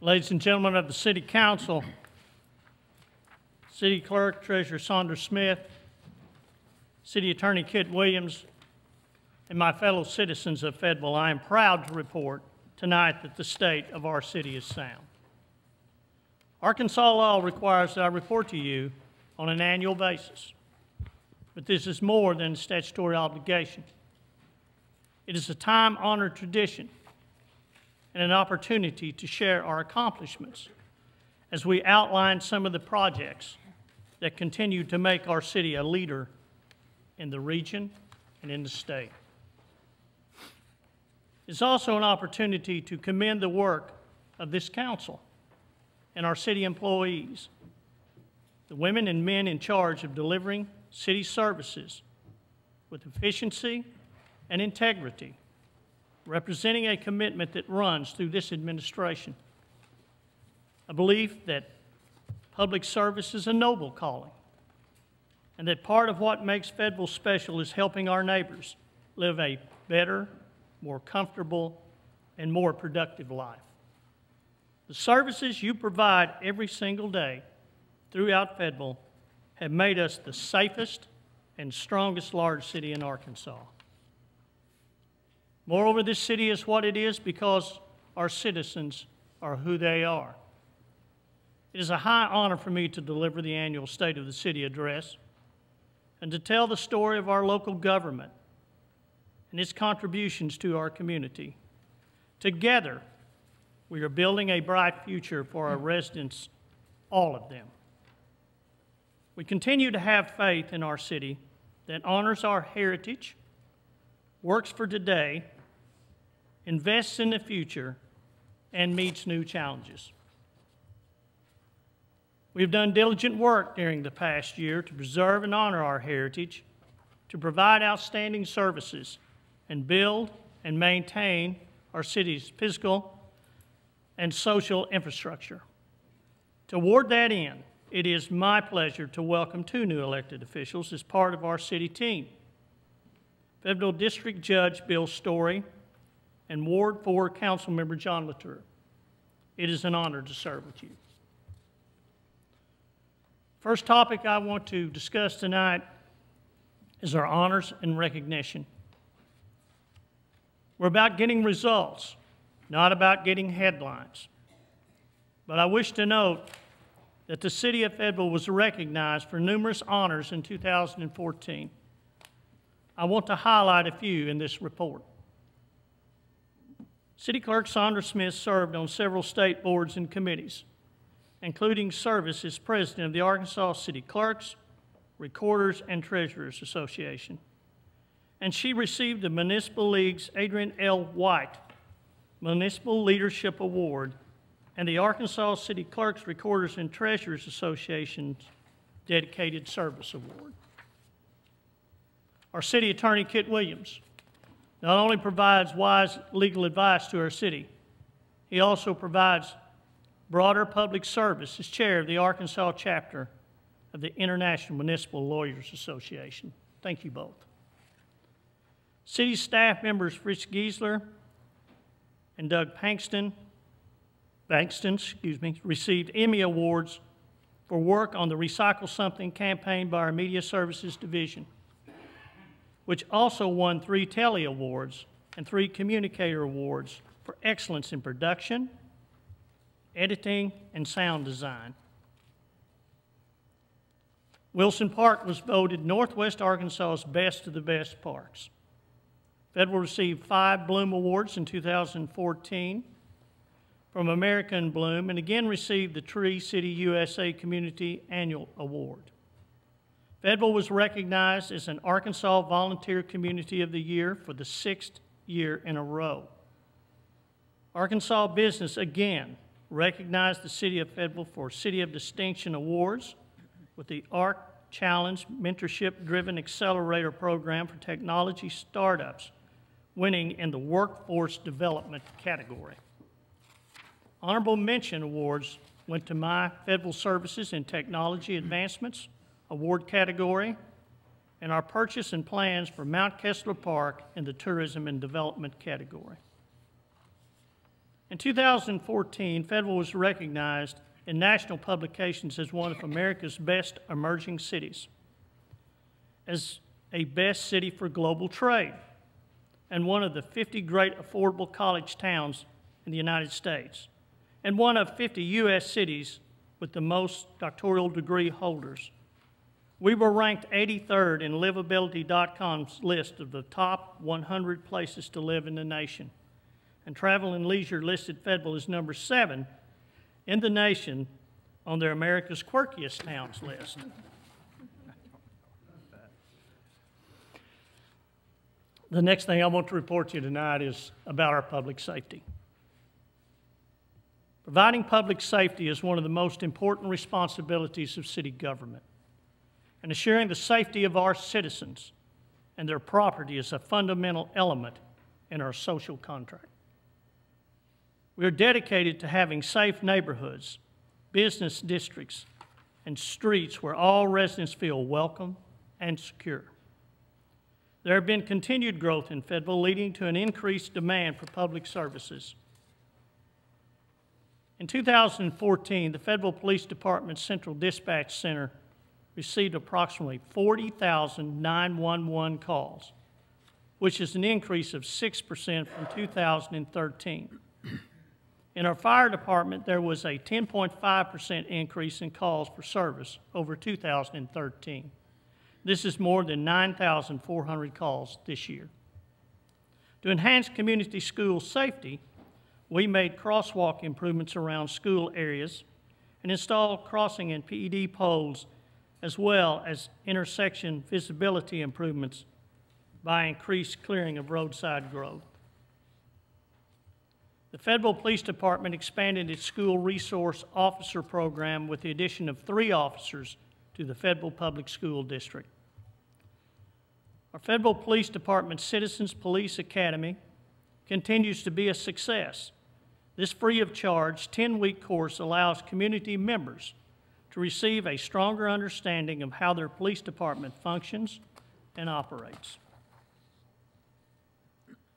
Ladies and gentlemen of the City Council, City Clerk, Treasurer Saunders Smith, City Attorney Kit Williams, and my fellow citizens of Fayetteville, I am proud to report tonight that the state of our city is sound. Arkansas law requires that I report to you on an annual basis, but this is more than a statutory obligation. It is a time-honored tradition and an opportunity to share our accomplishments as we outline some of the projects that continue to make our city a leader in the region and in the state. It's also an opportunity to commend the work of this council and our city employees, the women and men in charge of delivering city services with efficiency and integrity, representing a commitment that runs through this administration. A belief that public service is a noble calling, and that part of what makes Fayetteville special is helping our neighbors live a better, more comfortable, and more productive life. The services you provide every single day throughout Fayetteville have made us the safest and strongest large city in Arkansas. Moreover, this city is what it is because our citizens are who they are. It is a high honor for me to deliver the annual State of the City address and to tell the story of our local government and its contributions to our community. Together, we are building a bright future for our residents, all of them. We continue to have faith in our city that honors our heritage, works for today, invests in the future, and meets new challenges. We have done diligent work during the past year to preserve and honor our heritage, to provide outstanding services, and build and maintain our city's physical and social infrastructure. Toward that end, it is my pleasure to welcome two new elected officials as part of our city team. Fayetteville District Judge Bill Story and Ward 4 Councilmember John Latour. It is an honor to serve with you. First topic I want to discuss tonight is our honors and recognition. We're about getting results, not about getting headlines. But I wish to note that the city of Fayetteville was recognized for numerous honors in 2014. I want to highlight a few in this report. City Clerk Saunders Smith served on several state boards and committees, including service as president of the Arkansas City Clerks, Recorders, and Treasurers Association. And she received the Municipal League's Adrian L. White Municipal Leadership Award and the Arkansas City Clerks, Recorders, and Treasurers Association's Dedicated Service Award. Our City Attorney, Kit Williams, not only provides wise legal advice to our city, he also provides broader public service as chair of the Arkansas chapter of the International Municipal Lawyers Association. Thank you both. City staff members Fritz Giesler and Doug Bankston received Emmy Awards for work on the Recycle Something campaign by our Media Services Division, which also won 3 Telly Awards and 3 Communicator Awards for excellence in production, editing, and sound design. Wilson Park was voted Northwest Arkansas's best of the best parks. Fayetteville received 5 Bloom Awards in 2014 from American Bloom, and again received the Tree City USA Community Annual Award. Fayetteville was recognized as an Arkansas Volunteer Community of the Year for the 6th year in a row. Arkansas Business again recognized the City of Fayetteville for City of Distinction Awards with the ARC Challenge Mentorship-Driven Accelerator Program for Technology Startups, winning in the Workforce Development category. Honorable mention awards went to my Fayetteville Services in Technology Advancements Award category, and our purchase and plans for Mount Kessler Park in the Tourism and Development category. In 2014, Fayetteville was recognized in national publications as one of America's best emerging cities, as a best city for global trade, and one of the 50 great affordable college towns in the United States, and one of 50 U.S. cities with the most doctoral degree holders. We were ranked 83rd in Livability.com's list of the top 100 places to live in the nation, and Travel and Leisure listed Fayetteville as number 7 in the nation on their America's Quirkiest Towns list. The next thing I want to report to you tonight is about our public safety. Providing public safety is one of the most important responsibilities of city government, and assuring the safety of our citizens and their property is a fundamental element in our social contract. We are dedicated to having safe neighborhoods, business districts, and streets where all residents feel welcome and secure. There have been continued growth in Fayetteville, leading to an increased demand for public services. In 2014, the Fayetteville Police Department's Central Dispatch Center received approximately 40,000 911 calls, which is an increase of 6% from 2013. In our fire department, there was a 10.5% increase in calls for service over 2013. This is more than 9,400 calls this year. To enhance community school safety, we made crosswalk improvements around school areas and installed crossing and PED poles, as well as intersection visibility improvements by increased clearing of roadside growth. The Fayetteville Police Department expanded its school resource officer program with the addition of 3 officers to the Fayetteville Public School District. Our Fayetteville Police Department Citizens Police Academy continues to be a success. This free-of-charge 10-week course allows community members to receive a stronger understanding of how their police department functions and operates.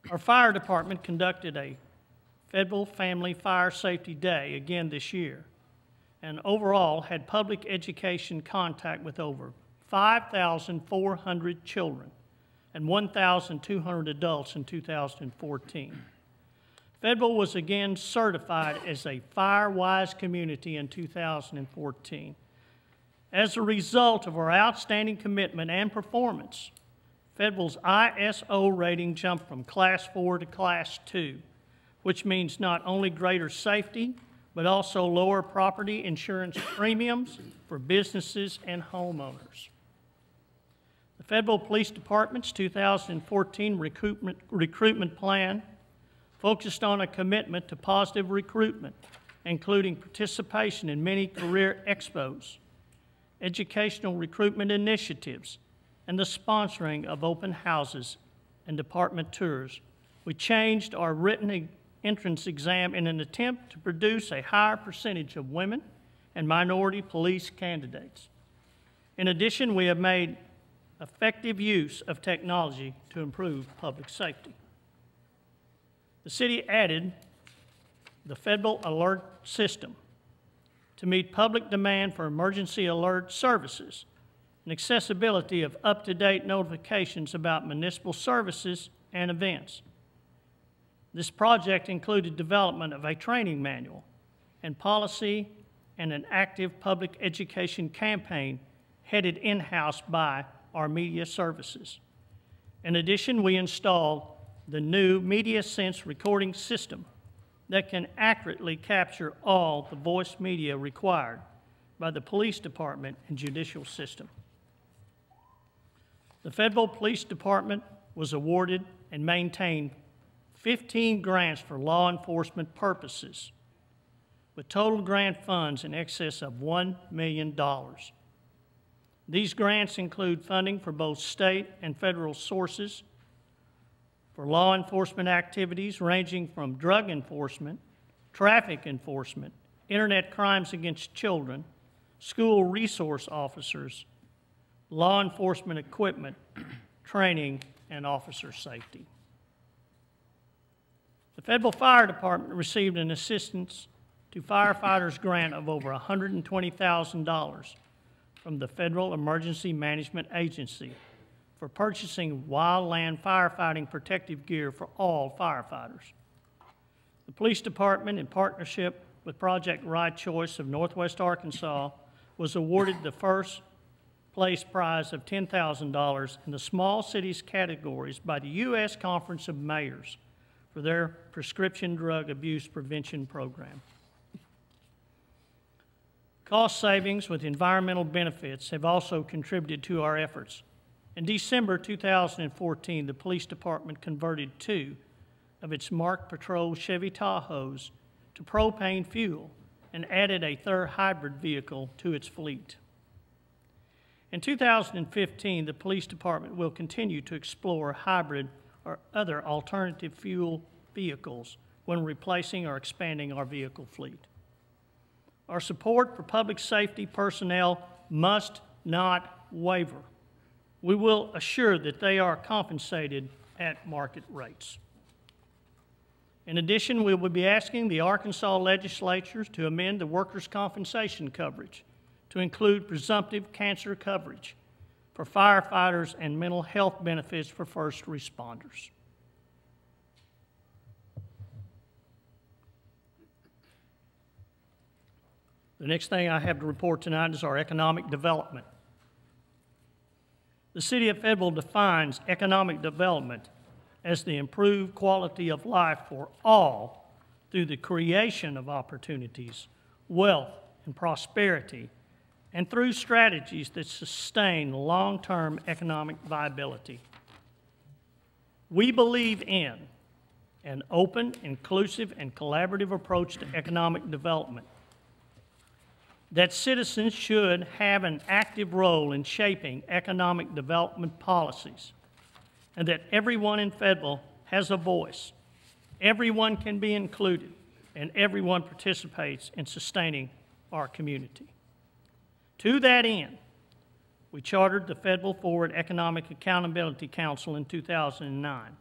Our fire department conducted a Fayetteville Family Fire Safety Day again this year, and overall had public education contact with over 5,400 children and 1,200 adults in 2014. Fayetteville was again certified as a fire-wise community in 2014. As a result of our outstanding commitment and performance, Fayetteville's ISO rating jumped from Class 4 to Class 2, which means not only greater safety, but also lower property insurance premiums for businesses and homeowners. The Fayetteville Police Department's 2014 recruitment plan focused on a commitment to positive recruitment, including participation in many career expos, educational recruitment initiatives, and the sponsoring of open houses and department tours. We changed our written entrance exam in an attempt to produce a higher percentage of women and minority police candidates. In addition, we have made effective use of technology to improve public safety. The city added the Fayetteville Alert System to meet public demand for emergency alert services and accessibility of up-to-date notifications about municipal services and events. This project included development of a training manual and policy and an active public education campaign headed in-house by our media services. In addition, we installed the new MediaSense recording system that can accurately capture all the voice media required by the police department and judicial system. The Fayetteville Police Department was awarded and maintained 15 grants for law enforcement purposes, with total grant funds in excess of $1 million. These grants include funding for both state and federal sources for law enforcement activities ranging from drug enforcement, traffic enforcement, internet crimes against children, school resource officers, law enforcement equipment, training, and officer safety. The Fayetteville Fire Department received an assistance to firefighters grant of over $120,000 from the Federal Emergency Management Agency for purchasing wildland firefighting protective gear for all firefighters. The Police Department, in partnership with Project Right Choice of Northwest Arkansas, was awarded the first place prize of $10,000 in the small cities categories by the U.S. Conference of Mayors for their prescription drug abuse prevention program. Cost savings with environmental benefits have also contributed to our efforts. In December 2014, the Police Department converted 2 of its Mark Patrol Chevy Tahoes to propane fuel and added a 3rd hybrid vehicle to its fleet. In 2015, the Police Department will continue to explore hybrid or other alternative fuel vehicles when replacing or expanding our vehicle fleet. Our support for public safety personnel must not waver. We will assure that they are compensated at market rates. In addition, we will be asking the Arkansas legislatures to amend the workers' compensation coverage to include presumptive cancer coverage for firefighters and mental health benefits for first responders. The next thing I have to report tonight is our economic development. The City of Fayetteville defines economic development as the improved quality of life for all through the creation of opportunities, wealth, and prosperity, and through strategies that sustain long-term economic viability. We believe in an open, inclusive, and collaborative approach to economic development, that citizens should have an active role in shaping economic development policies, and that everyone in Fayetteville has a voice. Everyone can be included, and everyone participates in sustaining our community. To that end, we chartered the Fayetteville Forward Economic Accountability Council in 2009,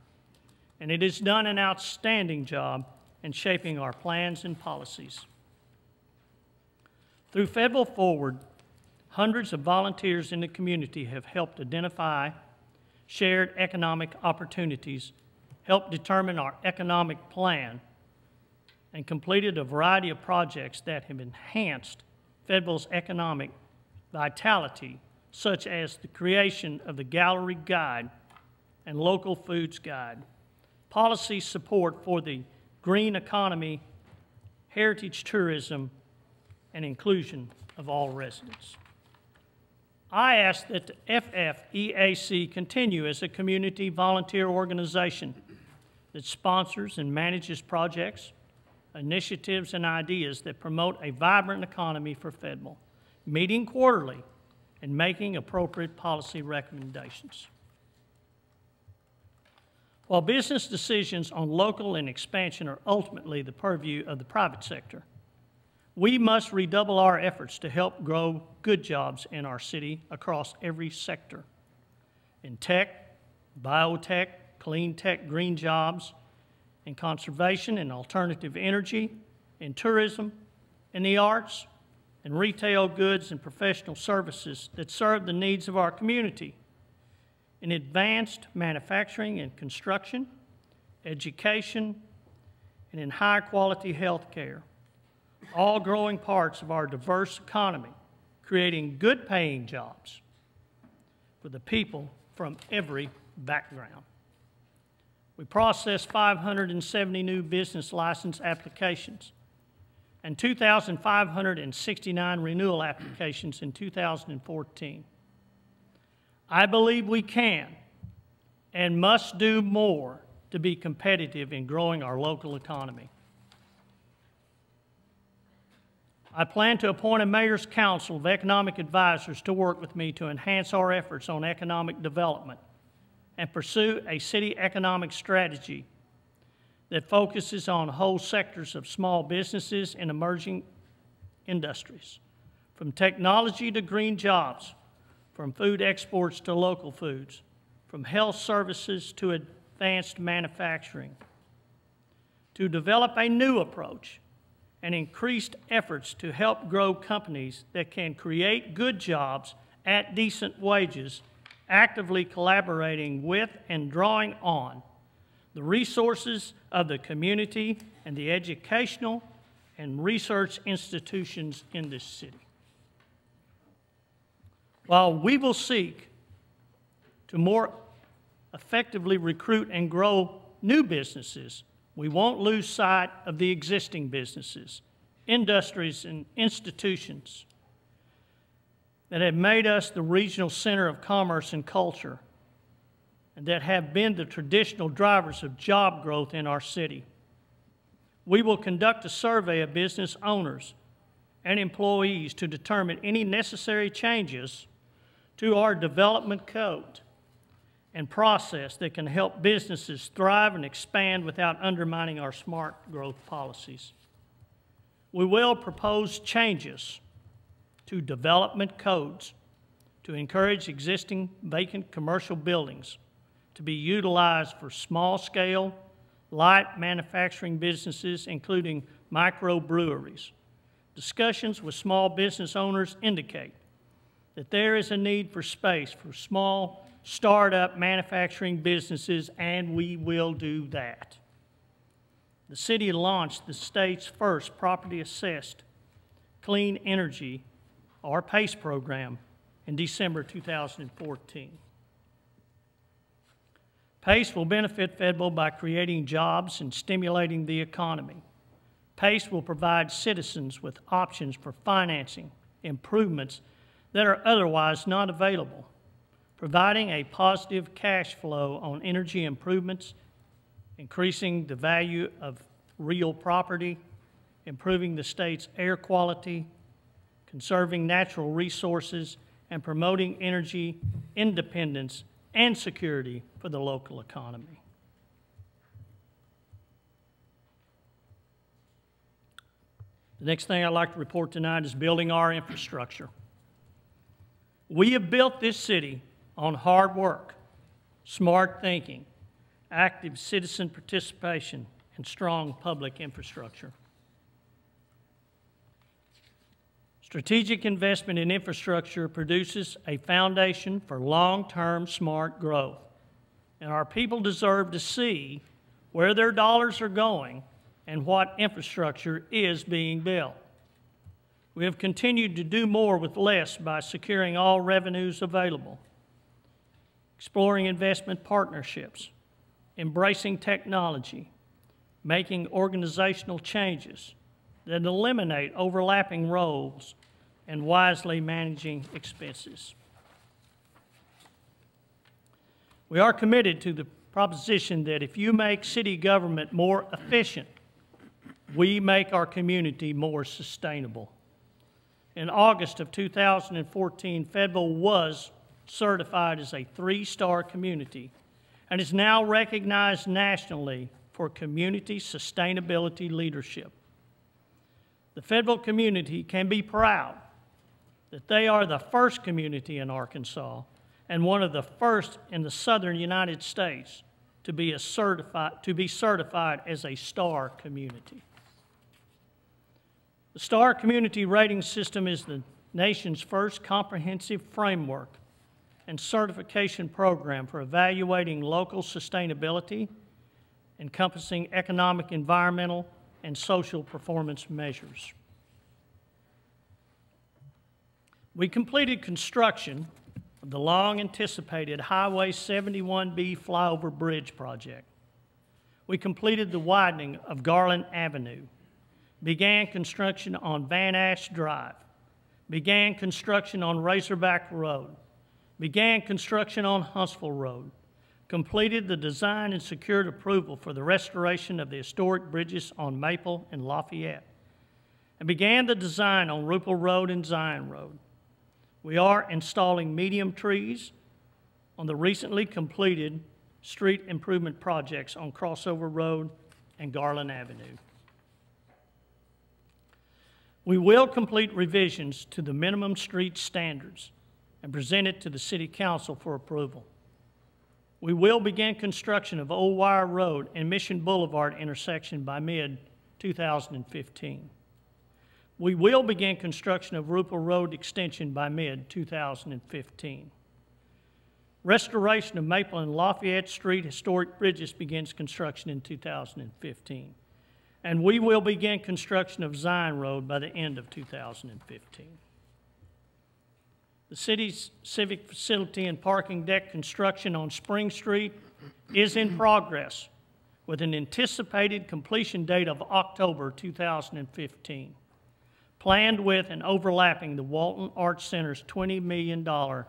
and it has done an outstanding job in shaping our plans and policies. Through Fayetteville Forward, hundreds of volunteers in the community have helped identify shared economic opportunities, helped determine our economic plan, and completed a variety of projects that have enhanced Fayetteville's economic vitality, such as the creation of the Gallery Guide and Local Foods Guide, policy support for the green economy, heritage tourism, and inclusion of all residents. I ask that the FFEAC continue as a community volunteer organization that sponsors and manages projects, initiatives, and ideas that promote a vibrant economy for Fayetteville, meeting quarterly and making appropriate policy recommendations. While business decisions on local and expansion are ultimately the purview of the private sector, we must redouble our efforts to help grow good jobs in our city across every sector. In tech, biotech, clean tech, green jobs, in conservation and alternative energy, in tourism, in the arts, in retail goods and professional services that serve the needs of our community, in advanced manufacturing and construction, education, and in high-quality health care. All growing parts of our diverse economy, creating good-paying jobs for the people from every background. We processed 570 new business license applications and 2,569 renewal applications in 2014. I believe we can and must do more to be competitive in growing our local economy. I plan to appoint a Mayor's Council of Economic Advisors to work with me to enhance our efforts on economic development and pursue a city economic strategy that focuses on whole sectors of small businesses and emerging industries, from technology to green jobs, from food exports to local foods, from health services to advanced manufacturing. to develop a new approach and increased efforts to help grow companies that can create good jobs at decent wages, actively collaborating with and drawing on the resources of the community and the educational and research institutions in this city. While we will seek to more effectively recruit and grow new businesses, we won't lose sight of the existing businesses, industries, and institutions that have made us the regional center of commerce and culture and that have been the traditional drivers of job growth in our city. We will conduct a survey of business owners and employees to determine any necessary changes to our development code and process that can help businesses thrive and expand without undermining our smart growth policies. We will propose changes to development codes to encourage existing vacant commercial buildings to be utilized for small-scale, light manufacturing businesses, including microbreweries. Discussions with small business owners indicate that there is a need for space for small startup manufacturing businesses, and we will do that. The city launched the state's first property-assessed clean energy, or PACE program, in December 2014. PACE will benefit Fayetteville by creating jobs and stimulating the economy. PACE will provide citizens with options for financing improvements that are otherwise not available, providing a positive cash flow on energy improvements, increasing the value of real property, improving the state's air quality, conserving natural resources, and promoting energy independence and security for the local economy. The next thing I'd like to report tonight is building our infrastructure. We have built this city on hard work, smart thinking, active citizen participation, and strong public infrastructure. Strategic investment in infrastructure produces a foundation for long-term smart growth, and our people deserve to see where their dollars are going and what infrastructure is being built. We have continued to do more with less by securing all revenues available, exploring investment partnerships, embracing technology, making organizational changes that eliminate overlapping roles, and wisely managing expenses. We are committed to the proposition that if you make city government more efficient, we make our community more sustainable. In August of 2014, Fayetteville was certified as a 3-star community and is now recognized nationally for community sustainability leadership. The Fayetteville community can be proud that they are the first community in Arkansas and one of the first in the southern United States to be certified as a star community. The Star Community Rating System is the nation's first comprehensive framework and certification program for evaluating local sustainability, encompassing economic, environmental, and social performance measures. We completed construction of the long-anticipated Highway 71B flyover bridge project. We completed the widening of Garland Avenue, began construction on Van Ash Drive, began construction on Razorback Road, began construction on Huntsville Road, completed the design and secured approval for the restoration of the historic bridges on Maple and Lafayette, and began the design on Rupel Road and Zion Road. We are installing medium trees on the recently completed street improvement projects on Crossover Road and Garland Avenue. We will complete revisions to the minimum street standards and present it to the City Council for approval. We will begin construction of Old Wire Road and Mission Boulevard intersection by mid-2015. We will begin construction of Rupel Road extension by mid-2015. Restoration of Maple and Lafayette Street historic bridges begins construction in 2015. And we will begin construction of Zion Road by the end of 2015. The city's civic facility and parking deck construction on Spring Street is in progress with an anticipated completion date of October 2015, planned with and overlapping the Walton Arts Center's $20 million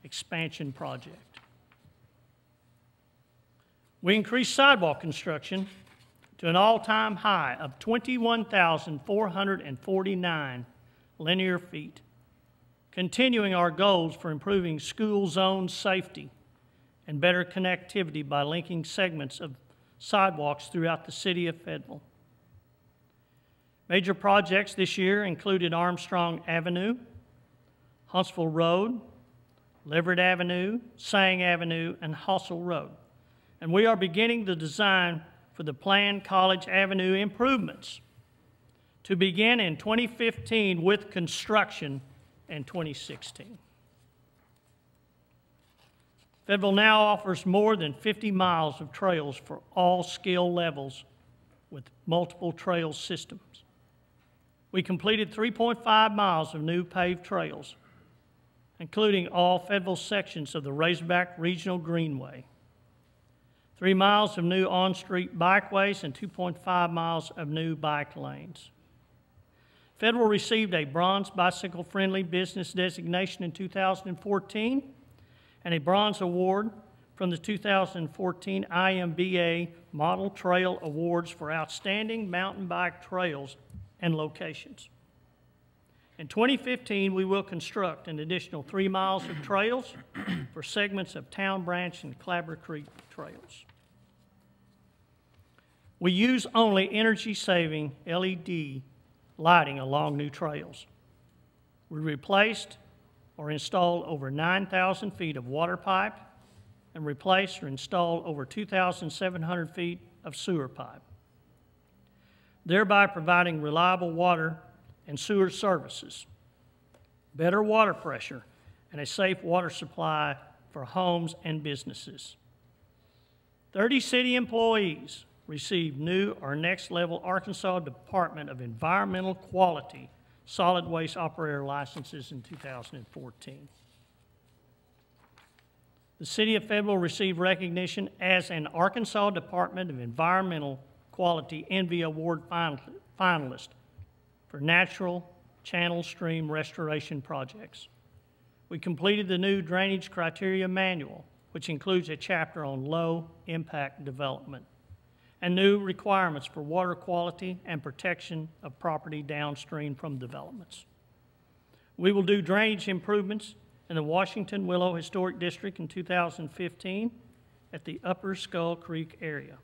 expansion project. We increased sidewalk construction to an all-time high of 21,449 linear feet, continuing our goals for improving school zone safety and better connectivity by linking segments of sidewalks throughout the city of Fayetteville. Major projects this year included Armstrong Avenue, Huntsville Road, Leverett Avenue, Sang Avenue, and Hossel Road. And we are beginning the design for the planned College Avenue improvements to begin in 2015 with construction in 2016. Fayetteville now offers more than 50 miles of trails for all skill levels with multiple trail systems. We completed 3.5 miles of new paved trails, including all Fayetteville sections of the Razorback Regional Greenway, 3 miles of new on-street bikeways, and 2.5 miles of new bike lanes. Fayetteville received a Bronze Bicycle-Friendly Business designation in 2014 and a Bronze Award from the 2014 IMBA Model Trail Awards for Outstanding Mountain Bike Trails and Locations. In 2015, we will construct an additional 3 miles of trails for segments of Town Branch and Clabber Creek trails. We use only energy-saving LED lighting along new trails. We replaced or installed over 9,000 feet of water pipe and replaced or installed over 2,700 feet of sewer pipe, thereby providing reliable water and sewer services, better water pressure, and a safe water supply for homes and businesses. 30 city employees received new or next-level Arkansas Department of Environmental Quality solid waste operator licenses in 2014. The City of Fayetteville received recognition as an Arkansas Department of Environmental Quality Envy Award finalist for natural channel stream restoration projects. We completed the new Drainage Criteria Manual, which includes a chapter on low-impact development, and new requirements for water quality and protection of property downstream from developments. We will do drainage improvements in the Washington Willow Historic District in 2015 at the Upper Skull Creek area.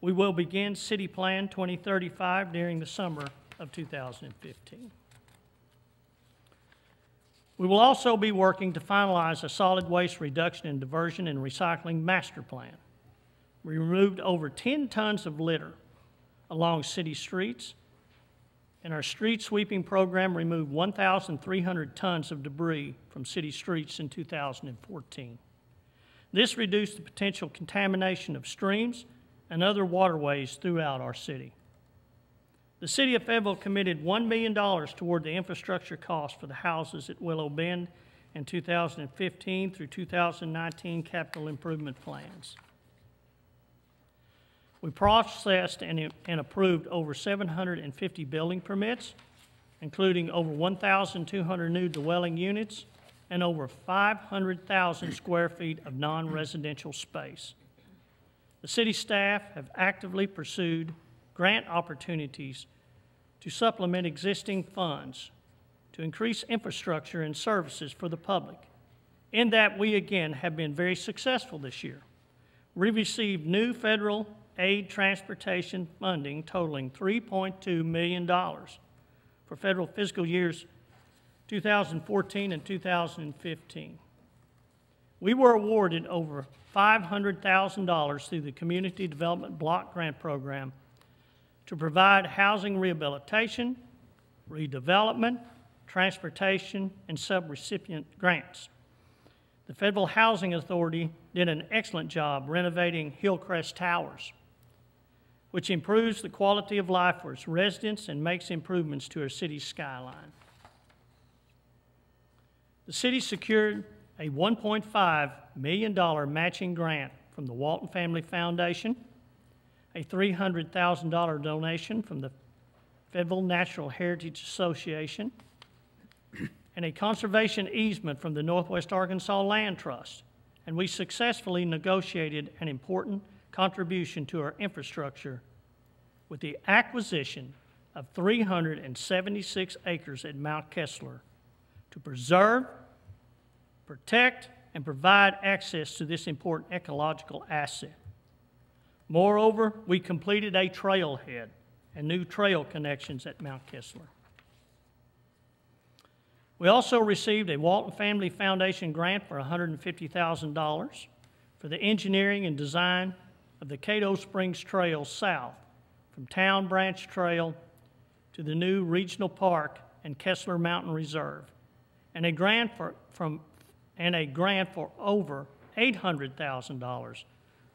We will begin City Plan 2035 during the summer of 2015. We will also be working to finalize a solid waste reduction and diversion and recycling master plan. We removed over 10 tons of litter along city streets, and our street sweeping program removed 1,300 tons of debris from city streets in 2014. This reduced the potential contamination of streams and other waterways throughout our city. The City of Fayetteville committed $1 million toward the infrastructure costs for the houses at Willow Bend in 2015 through 2019 capital improvement plans. We processed and approved over 750 building permits, including over 1,200 new dwelling units and over 500,000 square feet of non-residential space. The city staff have actively pursued grant opportunities to supplement existing funds to increase infrastructure and services for the public. In that, we again have been very successful this year. We received new federal aid transportation funding totaling $3.2 million for federal fiscal years 2014 and 2015. We were awarded over $500,000 through the Community Development Block Grant Program to provide housing rehabilitation, redevelopment, transportation, and subrecipient grants. The Federal Housing Authority did an excellent job renovating Hillcrest Towers, which improves the quality of life for its residents and makes improvements to our city's skyline. The city secured a $1.5 million matching grant from the Walton Family Foundation, a $300,000 donation from the Federal Natural Heritage Association, and a conservation easement from the Northwest Arkansas Land Trust. And we successfully negotiated an important contribution to our infrastructure with the acquisition of 376 acres at Mount Kessler to preserve, protect, and provide access to this important ecological asset. Moreover, we completed a trailhead and new trail connections at Mount Kessler. We also received a Walton Family Foundation grant for $150,000 for the engineering and design of the Cato Springs Trail south from Town Branch Trail to the new Regional Park and Kessler Mountain Reserve, and a grant for over $800,000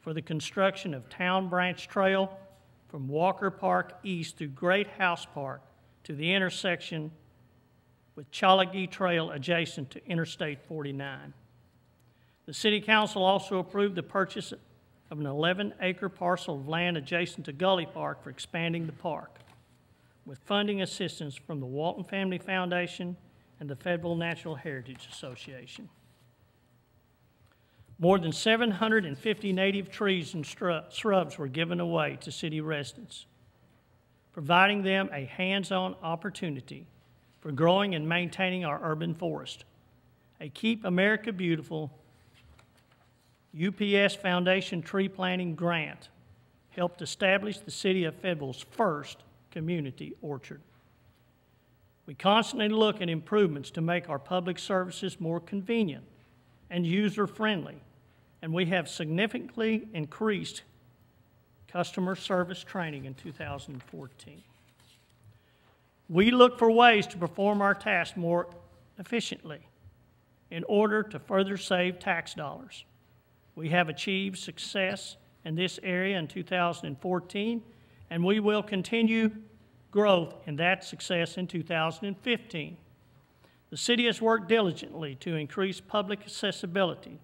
for the construction of Town Branch Trail from Walker Park east through Great House Park to the intersection with Chalagi Trail adjacent to Interstate 49. The City Council also approved the purchase of an 11-acre parcel of land adjacent to Gully Park for expanding the park, with funding assistance from the Walton Family Foundation and the Federal Natural Heritage Association. More than 750 native trees and shrubs were given away to city residents, providing them a hands-on opportunity for growing and maintaining our urban forest. A Keep America Beautiful UPS Foundation tree planting grant helped establish the City of Fayetteville's first community orchard. We constantly look at improvements to make our public services more convenient and user-friendly, and we have significantly increased customer service training in 2014. We look for ways to perform our tasks more efficiently in order to further save tax dollars. We have achieved success in this area in 2014, and we will continue growth in that success in 2015. The city has worked diligently to increase public accessibility,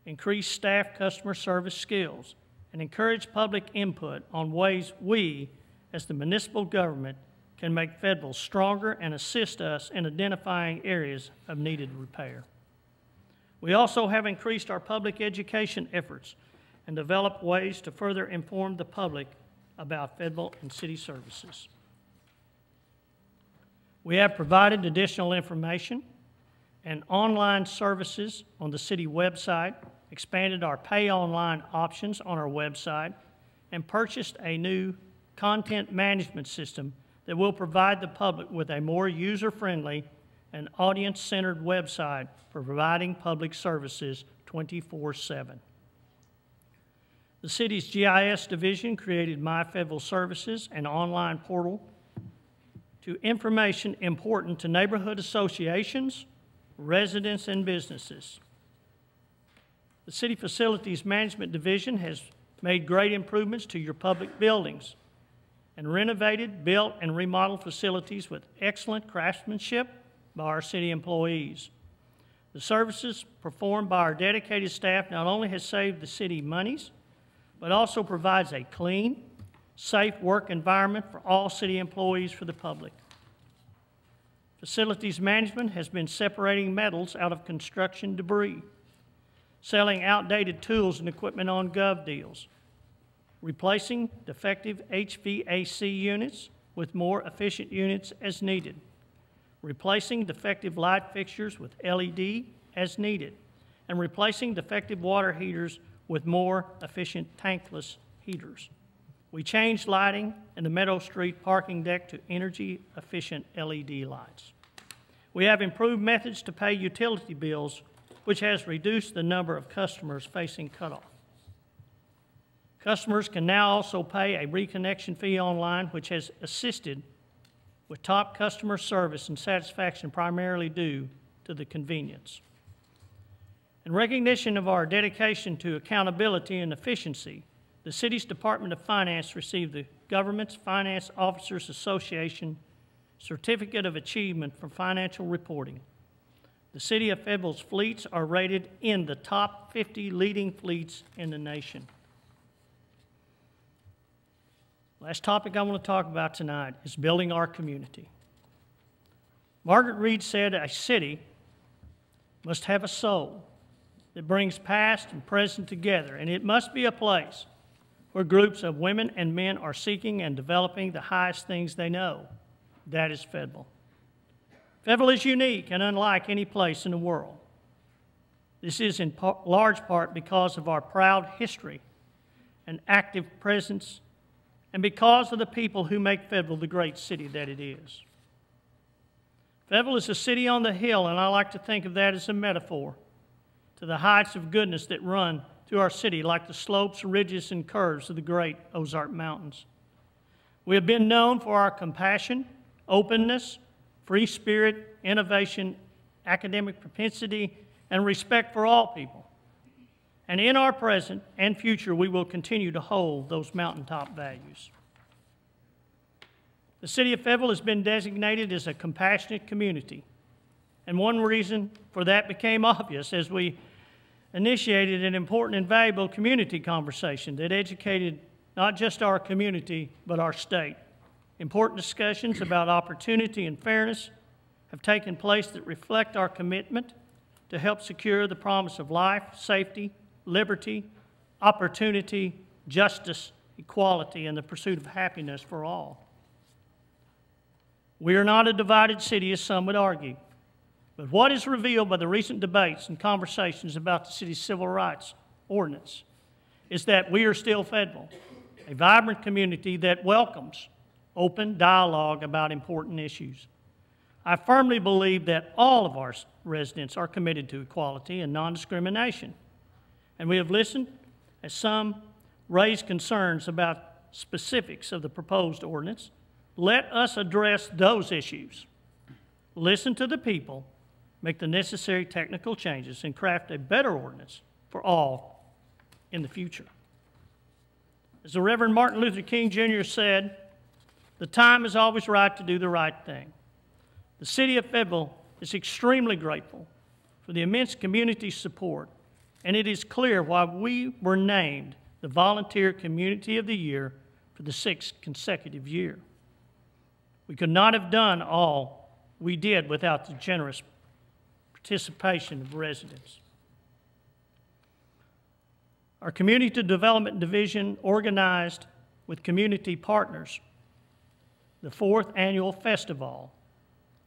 increase staff customer service skills, and encourage public input on ways we, as the municipal government, can make Fayetteville stronger and assist us in identifying areas of needed repair. We also have increased our public education efforts and developed ways to further inform the public about Fayetteville and city services. We have provided additional information and online services on the city website, expanded our pay online options on our website, and purchased a new content management system that will provide the public with a more user-friendly and audience-centered website for providing public services 24/7. The city's GIS division created My Fayetteville Services, an online portal to information important to neighborhood associations, residents, and businesses. The City Facilities Management Division has made great improvements to your public buildings and renovated, built, and remodeled facilities with excellent craftsmanship by our city employees. The services performed by our dedicated staff not only has saved the city monies, but also provides a clean, safe work environment for all city employees for the public. Facilities management has been separating metals out of construction debris, selling outdated tools and equipment on gov deals, replacing defective HVAC units with more efficient units as needed, replacing defective light fixtures with LED as needed, and replacing defective water heaters with more efficient tankless heaters. We changed lighting in the Meadow Street parking deck to energy-efficient LED lights. We have improved methods to pay utility bills which has reduced the number of customers facing cutoff. Customers can now also pay a reconnection fee online, which has assisted with top customer service and satisfaction primarily due to the convenience. In recognition of our dedication to accountability and efficiency, the city's Department of Finance received the Government's Finance Officers Association Certificate of Achievement for Financial Reporting. The City of Fayetteville's fleets are rated in the top 50 leading fleets in the nation. Last topic I want to talk about tonight is building our community. Margaret Reed said a city must have a soul that brings past and present together, and it must be a place where groups of women and men are seeking and developing the highest things they know. That is Fayetteville. Fayetteville is unique and unlike any place in the world. This is in large part because of our proud history and active presence, and because of the people who make Fayetteville the great city that it is. Fayetteville is a city on the hill, and I like to think of that as a metaphor to the heights of goodness that run through our city, like the slopes, ridges, and curves of the great Ozark Mountains. We have been known for our compassion, openness, free spirit, innovation, academic propensity, and respect for all people. And in our present and future, we will continue to hold those mountaintop values. The city of Fayetteville has been designated as a compassionate community, and one reason for that became obvious as we initiated an important and valuable community conversation that educated not just our community, but our state. Important discussions about opportunity and fairness have taken place that reflect our commitment to help secure the promise of life, safety, liberty, opportunity, justice, equality, and the pursuit of happiness for all. We are not a divided city, as some would argue. But what is revealed by the recent debates and conversations about the city's civil rights ordinance is that we are still Fayetteville, a vibrant community that welcomes open dialogue about important issues. I firmly believe that all of our residents are committed to equality and non-discrimination. And we have listened as some raise concerns about specifics of the proposed ordinance. Let us address those issues. Listen to the people, make the necessary technical changes, and craft a better ordinance for all in the future. As the Reverend Martin Luther King Jr. said, the time is always right to do the right thing. The city of Fayetteville is extremely grateful for the immense community support, and it is clear why we were named the Volunteer Community of the Year for the 6th consecutive year. We could not have done all we did without the generous participation of residents. Our Community Development Division organized with community partners the 4th Annual Festival,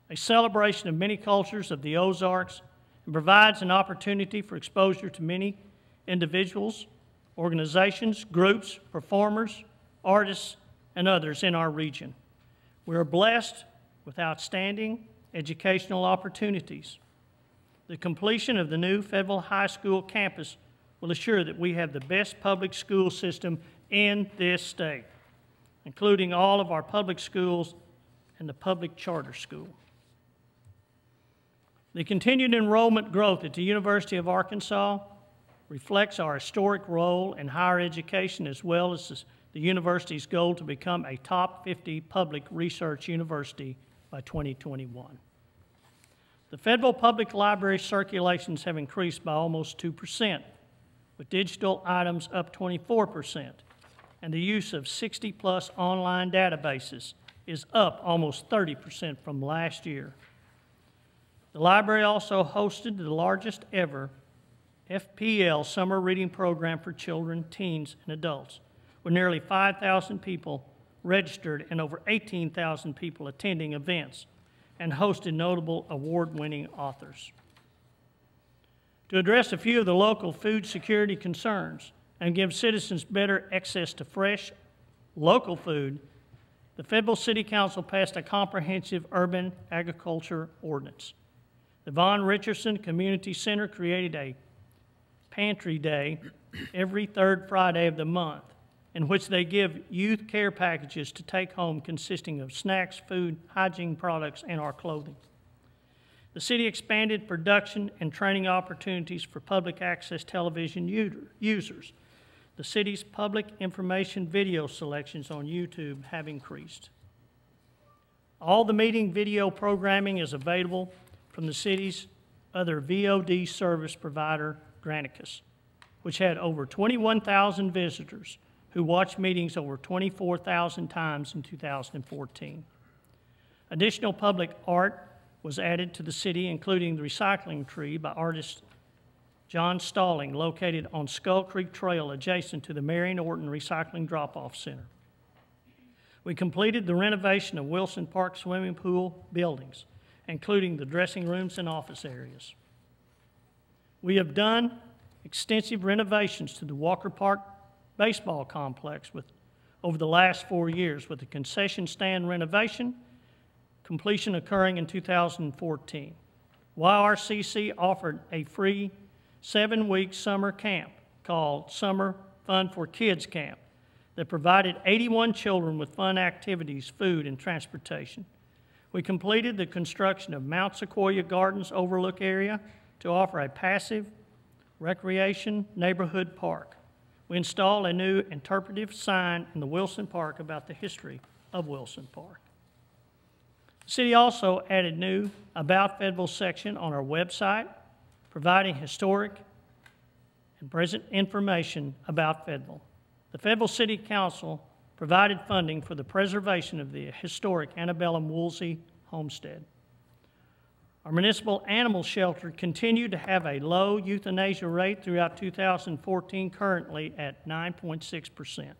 a celebration of many cultures of the Ozarks, and provides an opportunity for exposure to many individuals, organizations, groups, performers, artists, and others in our region. We are blessed with outstanding educational opportunities. The completion of the new Fayetteville High School campus will assure that we have the best public school system in this state, including all of our public schools and the public charter school. The continued enrollment growth at the University of Arkansas reflects our historic role in higher education, as well as the university's goal to become a top 50 public research university by 2021. The Fayetteville Public Library circulations have increased by almost 2%, with digital items up 24%, and the use of 60-plus online databases is up almost 30% from last year. The library also hosted the largest ever FPL summer reading program for children, teens, and adults, with nearly 5,000 people registered and over 18,000 people attending events, and hosted notable award-winning authors. To address a few of the local food security concerns and give citizens better access to fresh, local food, the Fayetteville City Council passed a comprehensive urban agriculture ordinance. The Von Richardson Community Center created a pantry day every third Friday of the month, in which they give youth care packages to take home consisting of snacks, food, hygiene products, and our clothing. The city expanded production and training opportunities for public access television users. The city's public information video selections on YouTube have increased. All the meeting video programming is available from the city's other VOD service provider, Granicus, which had over 21,000 visitors who watched meetings over 24,000 times in 2014. Additional public art was added to the city, including the recycling tree by artist John Stalling, located on Skull Creek Trail adjacent to the Marion Orton Recycling Drop-Off Center. We completed the renovation of Wilson Park swimming pool buildings, including the dressing rooms and office areas. We have done extensive renovations to the Walker Park baseball complex over the last 4 years, with the concession stand renovation completion occurring in 2014. YRCC offered a free 7-week summer camp called Summer Fun for Kids Camp that provided 81 children with fun activities, food, and transportation. We completed the construction of Mount Sequoia Gardens Overlook area to offer a passive recreation neighborhood park. We installed a new interpretive sign in the Wilson Park about the history of Wilson Park. The city also added new About Fayetteville section on our website, providing historic and present information about Fayetteville. The Fayetteville City Council provided funding for the preservation of the historic antebellum Woolsey homestead. Our municipal animal shelter continued to have a low euthanasia rate throughout 2014, currently at 9.6%.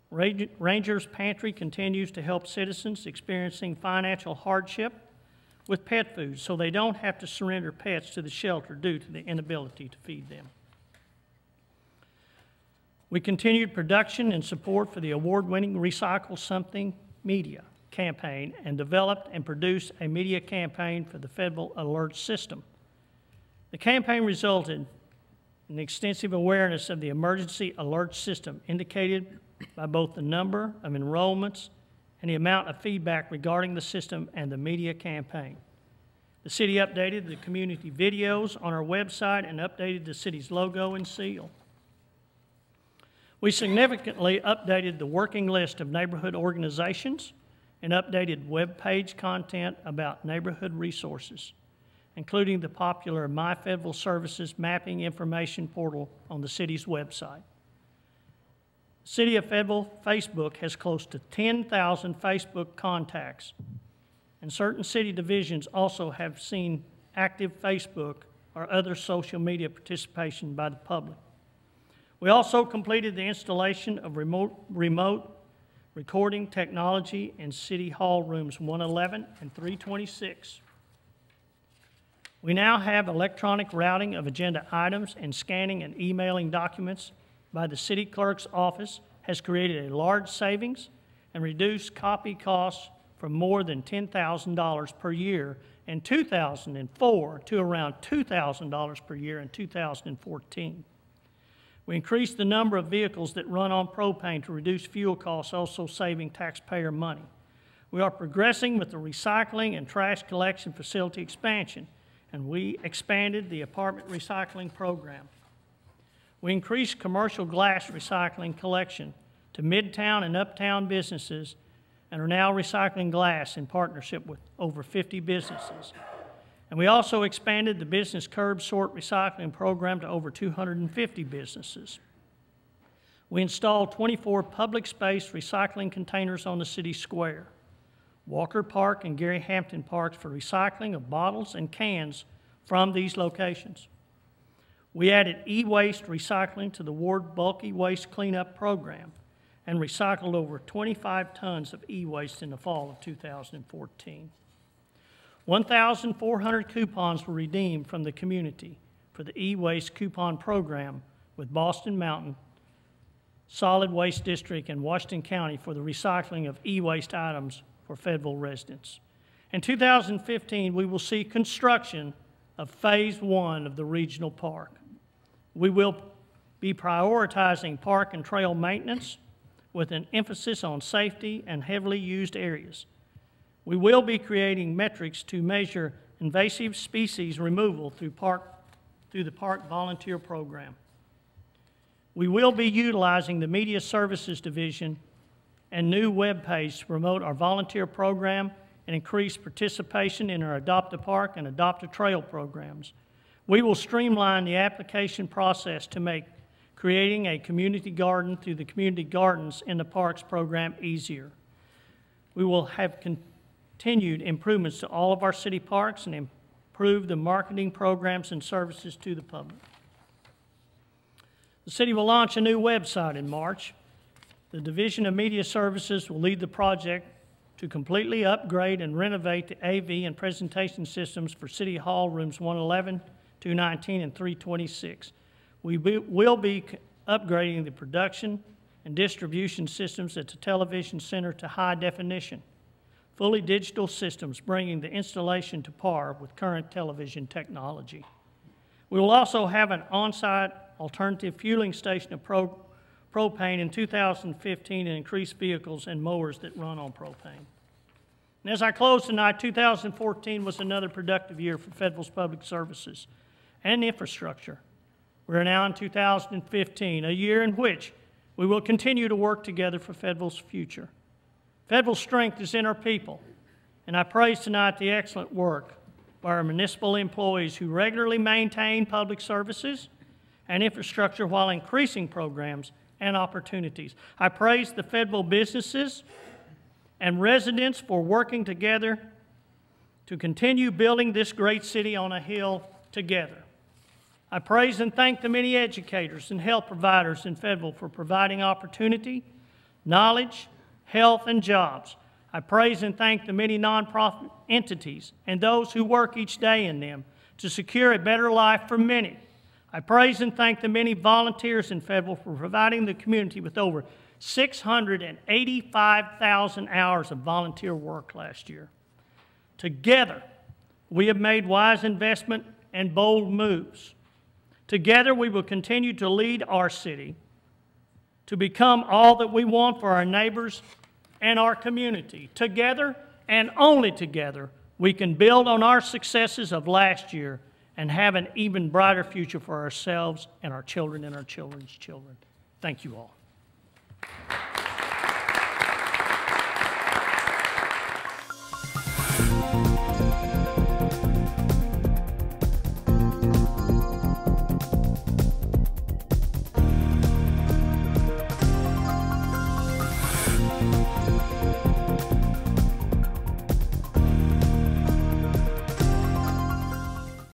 Rangers Pantry continues to help citizens experiencing financial hardship with pet food so they don't have to surrender pets to the shelter due to the inability to feed them. We continued production and support for the award-winning Recycle Something media campaign and developed and produced a media campaign for the Fayetteville Alert System. The campaign resulted in extensive awareness of the emergency alert system, indicated by both the number of enrollments and the amount of feedback regarding the system and the media campaign. The city updated the community videos on our website and updated the city's logo and seal. We significantly updated the working list of neighborhood organizations and updated web page content about neighborhood resources, including the popular My Fayetteville Services mapping information portal on the city's website. The City of Fayetteville Facebook has close to 10,000 Facebook contacts, and certain city divisions also have seen active Facebook or other social media participation by the public. We also completed the installation of remote recording technology in City Hall rooms 111 and 326. We now have electronic routing of agenda items, and scanning and emailing documents by the city clerk's office has created a large savings and reduced copy costs from more than $10,000 per year in 2004 to around $2,000 per year in 2014. We increased the number of vehicles that run on propane to reduce fuel costs, also saving taxpayer money. We are progressing with the recycling and trash collection facility expansion, and we expanded the apartment recycling program. We increased commercial glass recycling collection to midtown and uptown businesses and are now recycling glass in partnership with over 50 businesses. And we also expanded the business curb sort recycling program to over 250 businesses. We installed 24 public space recycling containers on the city square, Walker Park and Gary Hampton Parks, for recycling of bottles and cans from these locations. We added e-waste recycling to the ward bulky waste cleanup program and recycled over 25 tons of e-waste in the fall of 2014. 1,400 coupons were redeemed from the community for the e-waste coupon program with Boston Mountain Solid Waste District and Washington County for the recycling of e-waste items for Fayetteville residents. In 2015, we will see construction of Phase 1 of the regional park. We will be prioritizing park and trail maintenance with an emphasis on safety and heavily used areas. We will be creating metrics to measure invasive species removal through the park volunteer program. We will be utilizing the Media Services Division and new web page to promote our volunteer program and increase participation in our Adopt a Park and Adopt a Trail programs. We will streamline the application process to make creating a community garden through the Community Gardens in the Parks program easier. We will have continued improvements to all of our city parks and improve the marketing programs and services to the public. The city will launch a new website in March. The Division of Media Services will lead the project to completely upgrade and renovate the AV and presentation systems for City Hall rooms 111, 219, and 326. We will be upgrading the production and distribution systems at the television center to high definition, fully digital systems bringing the installation to par with current television technology. We will also have an on-site alternative fueling station of propane in 2015 and increase vehicles and mowers that run on propane. And as I close tonight, 2014 was another productive year for Federal's public services and infrastructure. We're now in 2015, a year in which we will continue to work together for Federal's future. Federal's strength is in our people, and I praise tonight the excellent work by our municipal employees who regularly maintain public services and infrastructure while increasing programs and opportunities. I praise the Federal businesses and residents for working together to continue building this great city on a hill together. I praise and thank the many educators and health providers in Federal for providing opportunity, knowledge, health, and jobs. I praise and thank the many nonprofit entities and those who work each day in them to secure a better life for many. I praise and thank the many volunteers in Federal for providing the community with over 685,000 hours of volunteer work last year. Together, we have made wise investment and bold moves. Together, we will continue to lead our city to become all that we want for our neighbors and our community. Together, and only together, we can build on our successes of last year and have an even brighter future for ourselves and our children and our children's children. Thank you all.